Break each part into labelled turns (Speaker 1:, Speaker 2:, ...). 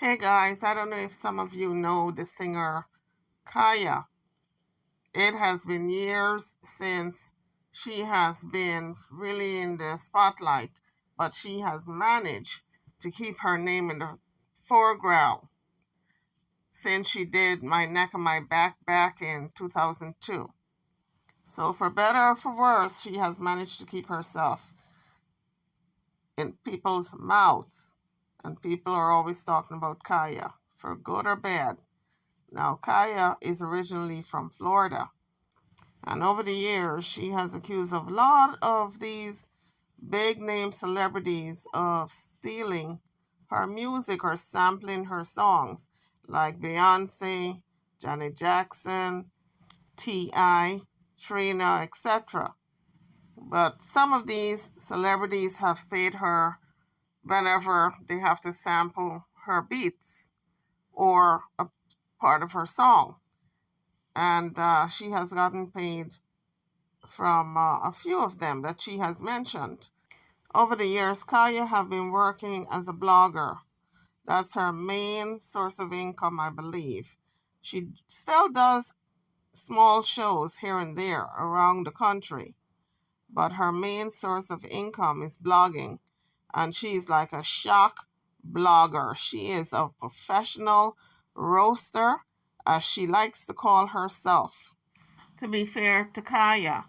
Speaker 1: Hey guys, I don't know if some of you know the singer Khia. It has been years since she has been really in the spotlight, but she has managed to keep her name in the foreground since she did My Neck and My back in 2002. So for better or for worse, she has managed to keep herself in people's mouths. And people are always talking about Khia, for good or bad. Now, Khia is originally from Florida, and over the years, she has accused a lot of these big name celebrities of stealing her music or sampling her songs, like Beyonce, Janet Jackson, T.I., Trina, etc. But some of these celebrities have paid her whenever they have to sample her beats or a part of her song. And she has gotten paid from a few of them that she has mentioned. Over the years, Khia have been working as a blogger. That's her main source of income, I believe. She still does small shows here and there around the country, but her main source of income is blogging, and she's like a shock blogger. She is a professional roaster, as she likes to call herself. To be fair to Khia,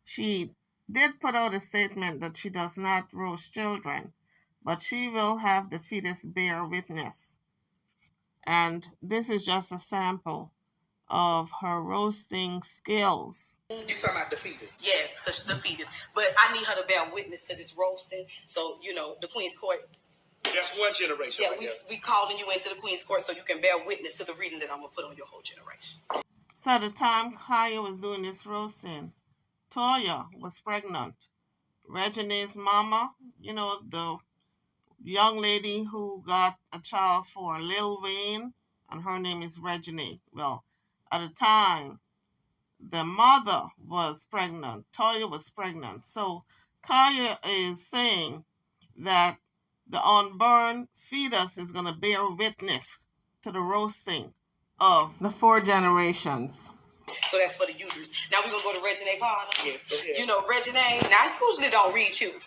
Speaker 1: she did put out a statement that she does not roast children, but she will have the fetus bear witness. And this is just a sample of her roasting skills.
Speaker 2: You talking about the fetus? Yes, because the fetus. But I need her to bear witness to this roasting. So, the Queen's Court. That's one generation. Yeah, we calling you into the Queen's Court so you can bear witness to the reading that I'm going to put on your whole generation.
Speaker 1: So at the time Khia was doing this roasting, Toya was pregnant. Reginae's mama, the young lady who got a child for Lil Wayne, and her name is Reginae. Well, at the time, the mother was pregnant. Toya was pregnant. So Khia is saying that the unborn fetus is going to bear witness to the roasting of the 4 generations.
Speaker 2: So that's for the uterus. Now we're going to go to Reginae Carter. Yes, go ahead. Reginae, now I usually don't read children.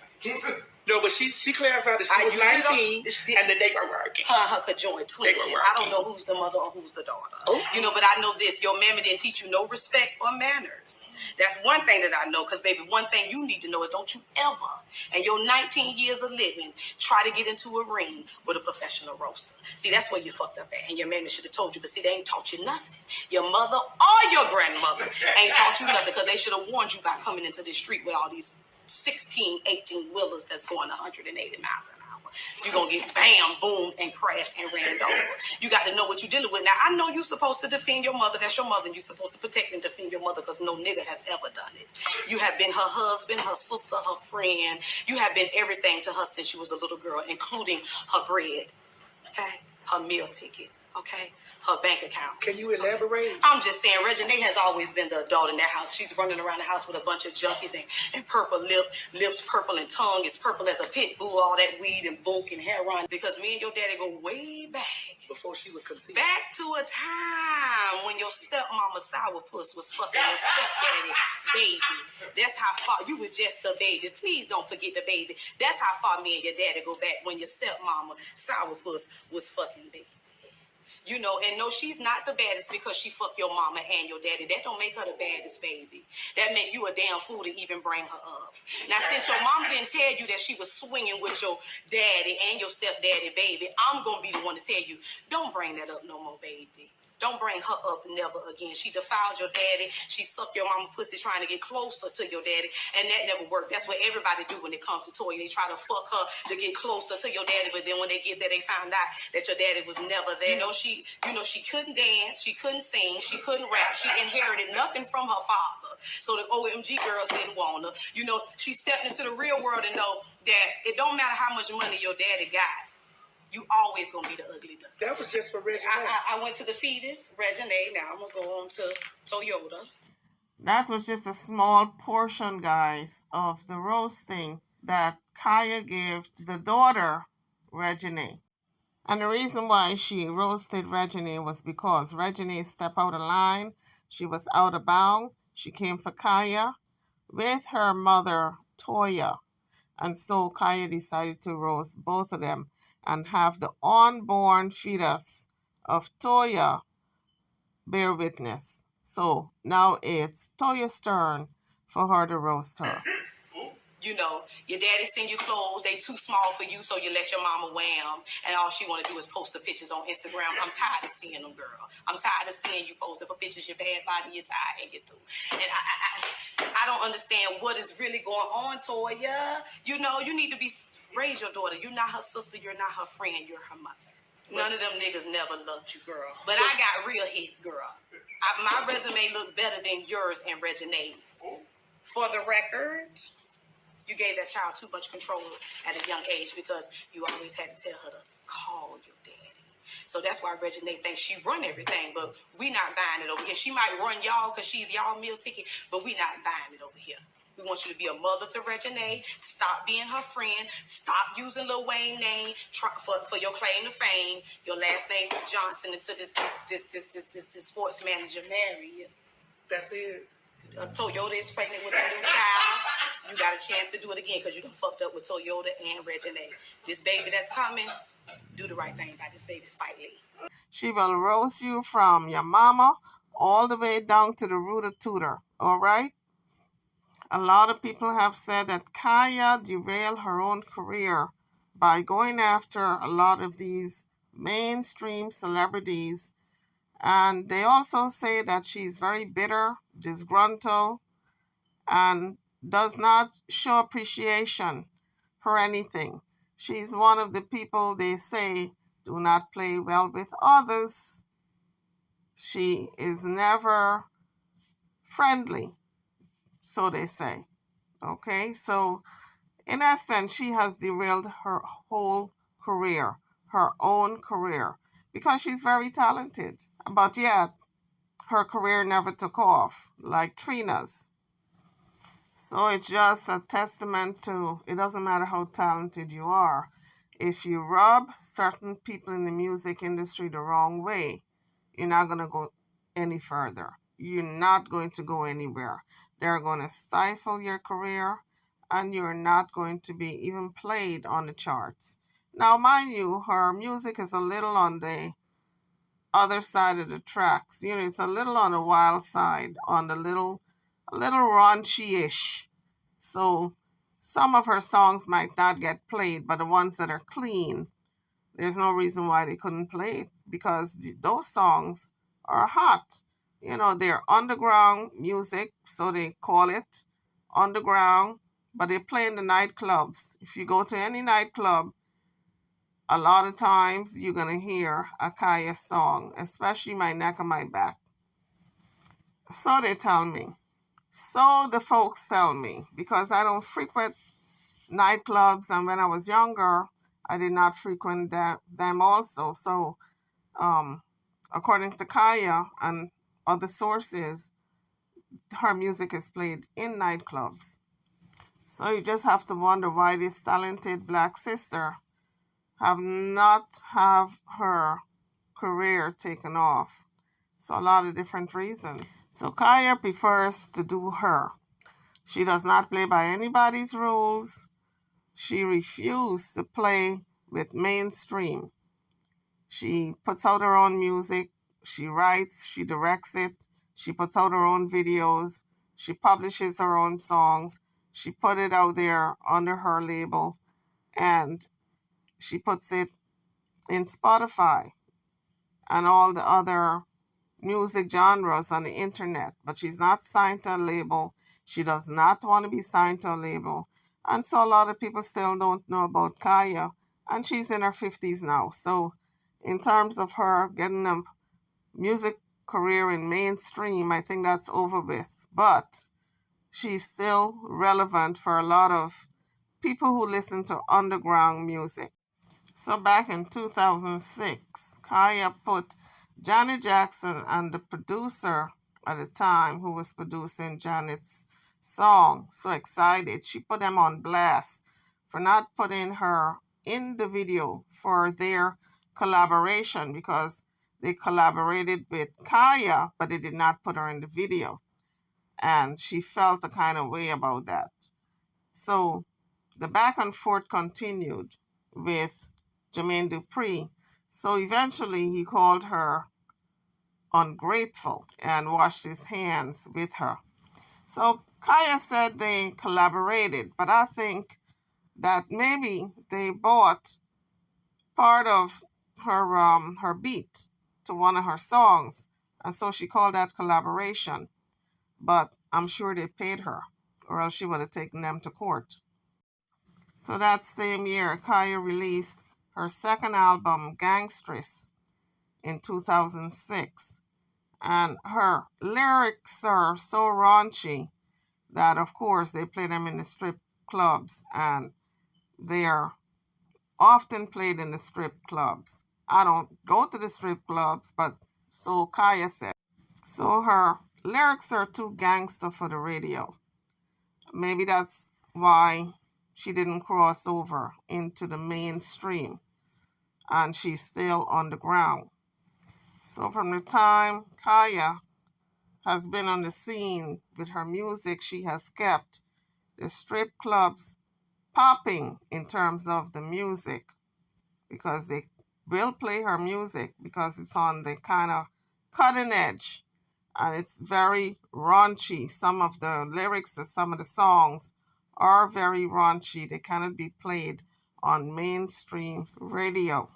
Speaker 2: No, but she clarified that she was 19 and that they were working. Her conjoined twins. I don't know who's the mother or who's the daughter. Oh. But I know this. Your mammy didn't teach you no respect or manners. That's one thing that I know. Because, baby, one thing you need to know is don't you ever, in your 19 years of living, try to get into a ring with a professional roaster. See, that's where you fucked up at. And your mammy should have told you. But, see, they ain't taught you nothing. Your mother or your grandmother ain't taught you nothing because they should have warned you by coming into this street with all these 16, 18 wheelers that's going 180 miles an hour. You're going to get bam, boom, and crashed and ran over. You got to know what you're dealing with. Now, I know you're supposed to defend your mother. That's your mother. And you're supposed to protect and defend your mother because no nigga has ever done it. You have been her husband, her sister, her friend. You have been everything to her since she was a little girl, including her bread, okay? Her meal ticket, okay? Her bank account. Can you elaborate? Okay. I'm just saying, Reginae has always been the adult in that house. She's running around the house with a bunch of junkies and purple lips purple and tongue is purple as a pit bull, all that weed and bunk and heroin. Because me and your daddy go way back. Before she was conceived. Back to a time when your stepmama sourpuss was fucking your stepdaddy baby. That's how far you was just a baby. Please don't forget the baby. That's how far me and your daddy go back when your stepmama sourpuss was fucking baby. And no, she's not the baddest because she fucked your mama and your daddy. That don't make her the baddest, baby. That meant you a damn fool to even bring her up. Now, since your mama didn't tell you that she was swinging with your daddy and your stepdaddy, baby, I'm going to be the one to tell you, don't bring that up no more, baby. Don't bring her up never again. She defiled your daddy. She sucked your mama pussy trying to get closer to your daddy, and that never worked. That's what everybody do when it comes to Toya. They try to fuck her to get closer to your daddy, but then when they get there, they found out that your daddy was never there. She couldn't dance. She couldn't sing. She couldn't rap. She inherited nothing from her father. So the OMG girls didn't want her. She stepped into the real world and know that it don't matter how much money your daddy got. You always gonna be the ugly duck. That was just for Reginae. I went to the fetus, Reginae. Now I'm gonna go on to Toyota.
Speaker 1: That was just a small portion, guys, of the roasting that Khia gave to the daughter, Reginae. And the reason why she roasted Reginae was because Reginae stepped out of line. She was out of bounds. She came for Khia with her mother, Toya. And so Khia decided to roast both of them and have the unborn fetus of Toya bear witness. So now it's Toya's turn for her to roast her.
Speaker 2: You know, your daddy send you clothes, they too small for you, so you let your mama wear them, and all she want to do is post the pictures on Instagram. I'm tired of seeing them, girl. I'm tired of seeing you posting for pictures your bad body, your tie, and your through. And I don't understand what is really going on, Toya. You know, you need to raise your daughter. You're not her sister, you're not her friend, you're her mother. None of them niggas never loved you, girl. But I got real hits, girl. My resume look better than yours and Reginae's. For the record, you gave that child too much control at a young age because you always had to tell her to call your daddy. So that's why Reginae thinks she run everything, but we not buying it over here. She might run y'all because she's y'all meal ticket, but we not buying it over here. We want you to be a mother to Reginae. Stop being her friend. Stop using Lil Wayne name for your claim to fame. Your last name is Johnson until this sports manager marry you. That's it. Toyota is pregnant with a new child. You got a chance to do it again because you done fucked up with Toyota and Reginae. This baby that's coming, do the right thing by this baby Spike Lee.
Speaker 1: She will roast you from your mama all the way down to the root of tutor, all right? A lot of people have said that Khia derailed her own career by going after a lot of these mainstream celebrities. And they also say that she's very bitter, disgruntled, and does not show appreciation for anything. She's one of the people they say do not play well with others. She is never friendly, so they say. Okay, so in essence, she has derailed her whole career, her own career, because she's very talented. But yet, her career never took off like Trina's. So it's just a testament to it doesn't matter how talented you are. If you rub certain people in the music industry the wrong way, you're not going to go any further. You're not going to go anywhere. They're going to stifle your career and you're not going to be even played on the charts. Now, mind you, her music is a little on the other side of the tracks. You know, it's a little on the wild side, on the a little raunchy-ish. So some of her songs might not get played, but the ones that are clean, there's no reason why they couldn't play it because those songs are hot. You know, they're underground music, so they call it underground, but they play in the nightclubs. If you go to any nightclub, a lot of times you're going to hear a Khia song, especially My Neck and My Back. So they tell me. So the folks tell me, because I don't frequent nightclubs, and when I was younger, I did not frequent them also. So according to Khia and other sources, her music is played in nightclubs. So you just have to wonder why this talented black sister have not have her career taken off. So a lot of different reasons. So Khia prefers to do her. She does not play by anybody's rules. She refused to play with mainstream. She puts out her own music. She writes, she directs it. She puts out her own videos. She publishes her own songs. She put it out there under her label. And she puts it in Spotify and all the other music genres on the internet, but she's not signed to a label. She does not want to be signed to a label. And so a lot of people still don't know about Khia, and she's in her 50s now. So in terms of her getting a music career in mainstream, I think that's over with. But she's still relevant for a lot of people who listen to underground music. So back in 2006, Khia put Janet Jackson and the producer at the time who was producing Janet's song, So Excited, she put them on blast for not putting her in the video for their collaboration because they collaborated with Khia, but they did not put her in the video. And she felt a kind of way about that. So the back and forth continued with Jermaine Dupri. So eventually he called her ungrateful and washed his hands with her. So Khia said they collaborated, but I think that maybe they bought part of her beat to one of her songs, and so she called that collaboration. But I'm sure they paid her, or else she would have taken them to court. So that same year, Khia released her second album, Gangstress, in 2006. And her lyrics are so raunchy that, of course, they play them in the strip clubs, and they are often played in the strip clubs. I don't go to the strip clubs, but so Khia said. So her lyrics are too gangster for the radio. Maybe that's why she didn't cross over into the mainstream, and she's still on the ground. So from the time Khia has been on the scene with her music, she has kept the strip clubs popping in terms of the music, because they will play her music because it's on the kind of cutting edge and it's very raunchy. Some of the lyrics of some of the songs are very raunchy. They cannot be played on mainstream radio.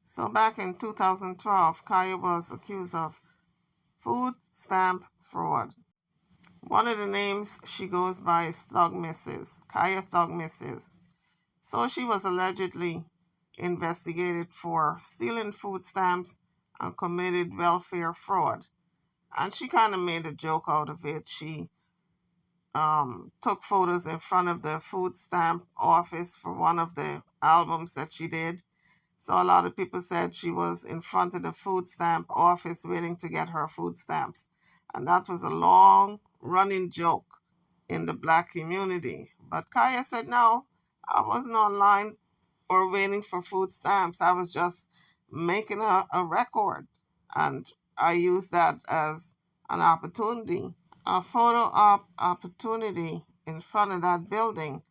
Speaker 1: So back in 2012, Khia was accused of food stamp fraud. One of the names she goes by is Thug Mrs., Khia Thug Mrs. So she was allegedly investigated for stealing food stamps and committed welfare fraud. And she kind of made a joke out of it. She took photos in front of the food stamp office for one of the albums that she did. So a lot of people said she was in front of the food stamp office waiting to get her food stamps. And that was a long running joke in the black community. But Khia said, no, I wasn't online or waiting for food stamps. I was just making a record. And I used that as an opportunity, a photo op opportunity in front of that building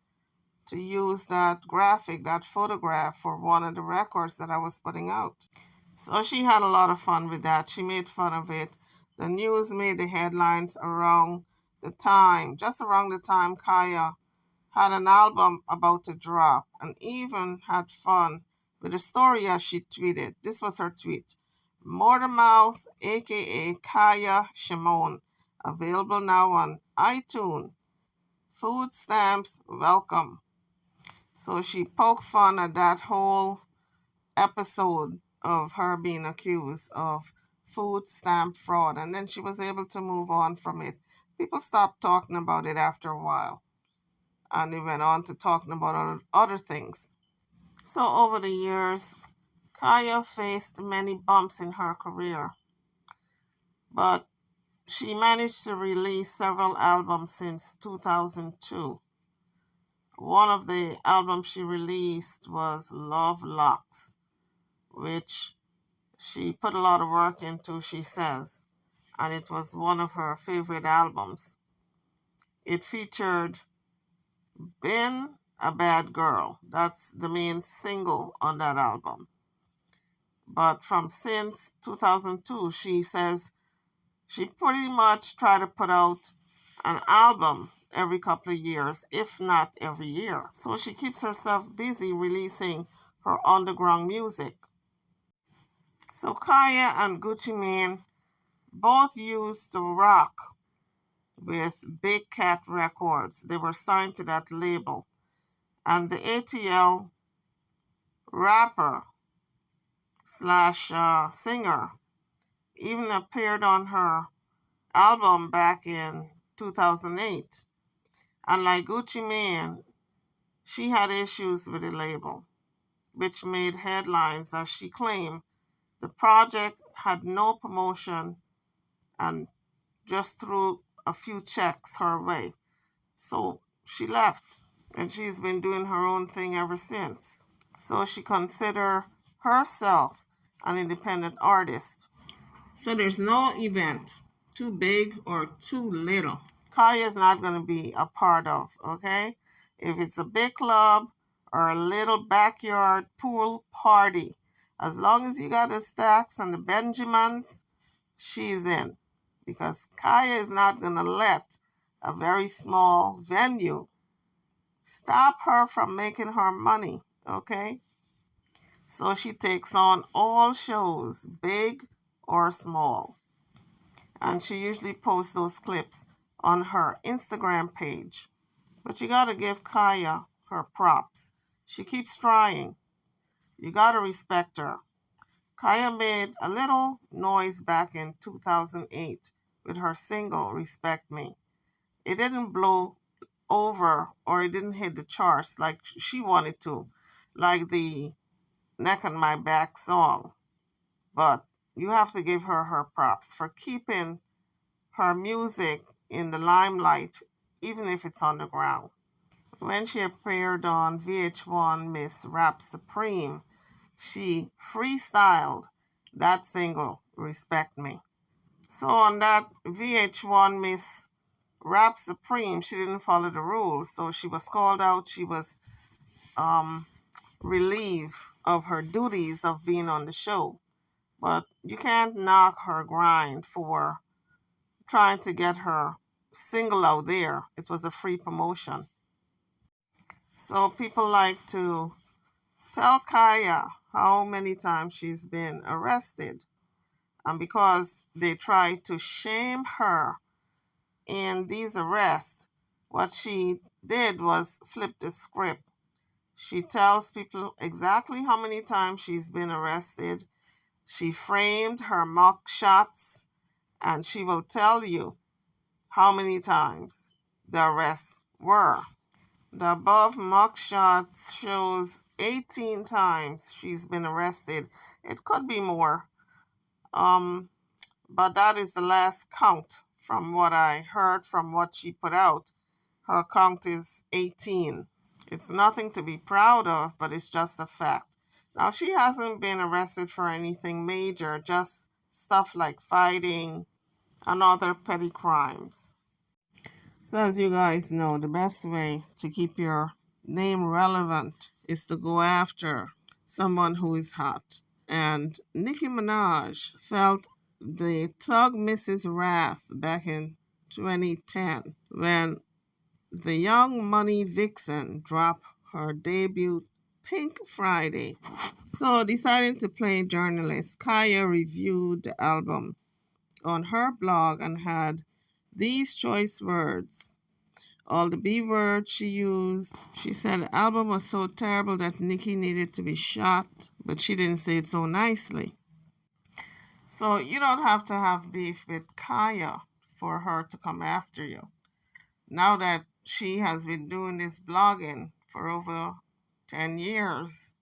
Speaker 1: to use that graphic, that photograph for one of the records that I was putting out. So she had a lot of fun with that. She made fun of it. The news made the headlines around the time, just around the time Khia had an album about to drop, and even had fun with the story as she tweeted. This was her tweet. Motormouth, aka Khia Shimon, available now on iTunes. Food stamps, welcome. So she poked fun at that whole episode of her being accused of food stamp fraud, and then she was able to move on from it. People stopped talking about it after a while, and they went on to talking about other things. So over the years, Khia faced many bumps in her career, but she managed to release several albums since 2002. One of the albums she released was Love Locks, which she put a lot of work into, she says, and it was one of her favorite albums. It featured Been a Bad Girl. That's the main single on that album. But from since 2002, she says she pretty much tried to put out an album every couple of years, if not every year. So she keeps herself busy releasing her underground music. So Khia and Gucci Mane both used to rock with Big Cat Records. They were signed to that label. And the ATL rapper slash singer even appeared on her album back in 2008. And like Gucci Mane, she had issues with the label, which made headlines as she claimed the project had no promotion and just threw a few checks her way. So she left, and she's been doing her own thing ever since. So she considered herself an independent artist. So there's no event too big or too little Khia is not going to be a part of, okay? If it's a big club or a little backyard pool party, as long as you got the Stacks and the Benjamins, she's in. Because Khia is not going to let a very small venue stop her from making her money, okay? So she takes on all shows, big or small. And she usually posts those clips on her Instagram page. But you gotta give Khia her props. She keeps trying. You gotta respect her. Khia made a little noise back in 2008 with her single Respect Me. It didn't blow over or it didn't hit the charts like she wanted to, like the Neck on My Back song. But you have to give her her props for keeping her music in the limelight, even if it's underground. When she appeared on VH1 Miss Rap Supreme, she freestyled that single, Respect Me. So on that VH1 Miss Rap Supreme, she didn't follow the rules, so she was called out. She was relieved of her duties of being on the show. But you can't knock her grind for trying to get her single out there. It was a free promotion. So people like to tell Khia how many times she's been arrested. And because they try to shame her in these arrests, what she did was flip the script. She tells people exactly how many times she's been arrested. She framed her mock shots, and she will tell you how many times the arrests were. The above mock shots shows 18 times she's been arrested. It could be more, but that is the last count from what I heard from what she put out. Her count is 18. It's nothing to be proud of, but it's just a fact. Now, she hasn't been arrested for anything major, just stuff like fighting and other petty crimes. So, as you guys know, the best way to keep your name relevant is to go after someone who is hot. And Nicki Minaj felt the Thug Mrs. Wrath back in 2010 when the Young Money Vixen dropped her debut Pink Friday. So, deciding to play journalist, Khia reviewed the album on her blog and had these choice words. All the B words she used. She said the album was so terrible that Nicki needed to be shot, but she didn't say it so nicely. So you don't have to have beef with Khia for her to come after you. Now that she has been doing this blogging for over 10 years,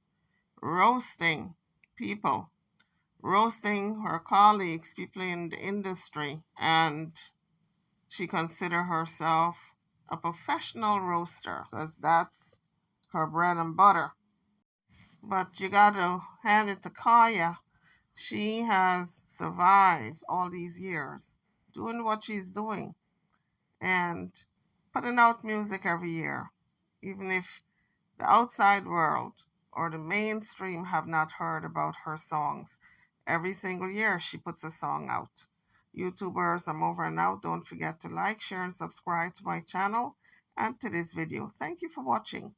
Speaker 1: roasting people, roasting her colleagues, people in the industry, and she considers herself a professional roaster because that's her bread and butter. But you got to hand it to Khia. She has survived all these years doing what she's doing and putting out music every year, even if the outside world or the mainstream have not heard about her songs. Every single year she puts a song out. YouTubers, I'm over and out. Don't forget to like, share, and subscribe to my channel and to this video. Thank you for watching.